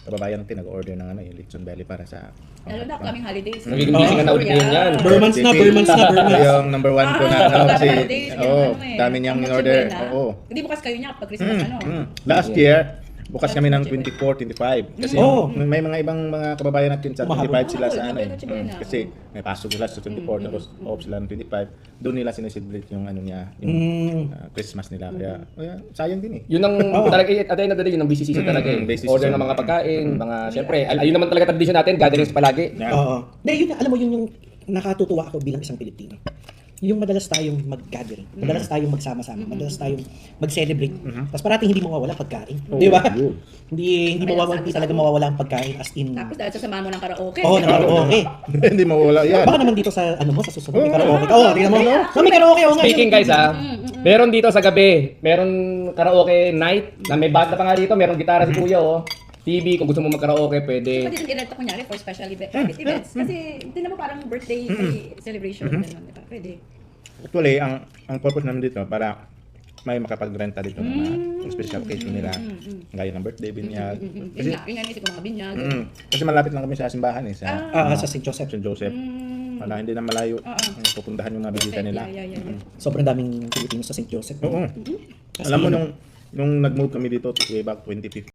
kababayan natin nag-order ng yung lechon belly para sa Lalo na kaming holidays. Nagiging busy ka na ulit ngayon yan. Burmans na. Yung number 1 ko na kasi dami niyang in-order. Oo. Hindi bukas kayo niya kapag Christmas Last year, bukas kami ng 24, 25. Kasi may mga ibang mga kababayan natin sa 25 sila sa kasi may pasok sila sa 24 tapos off sila ng 25. Doon nila sineselebrate yung niya, yung Christmas nila. Kaya sayang din eh. Yun ang talaga, at the end of the day, yun ang busy season talaga eh. Busy Order season. ng mga pagkain, mga, syempre, ayun naman talaga tradition natin, gatherings palagi. Oo. Yun, alam mo, yun yung nakatutuwa ako bilang isang Pilipino. Yung madalas tayong mag-gathering, madalas tayong magsama-sama, madalas tayong mag-celebrate. Tapos parating hindi mawawala pagkain. Di ba? Hindi talaga mawawala ang pagkain as in. Tapos dahil sasama mo ng karaoke. Oo, karaoke. Hindi mawala yan. Baka naman dito sa sa susunod may karaoke. Oo, tingnan mo. May karaoke ako ngayon. Speaking guys meron dito sa gabi, meron karaoke night, na may banda pa nga dito, meron gitara si Kuya TV, kung gusto mo mag-karaoke, pwede. Pwede din i-rent kunyari for special events. Kasi hindi naman parang birthday celebration. Ganun, diba? Pwede. Actually, ang purpose namin dito para may makapagrenta dito ng mga special occasion nila. Gaya ng birthday, binyag. Kasi yun nga isip ko mga binyag. Kasi malapit lang kami sa simbahan sa Sa St. Joseph. St. Joseph. Wala, hindi na malayo. Pupuntahan yung mga bisita nila. Sobrang daming Pilipino sa St. Joseph. Oo. Alam mo nung nag-move kami dito way back 2015.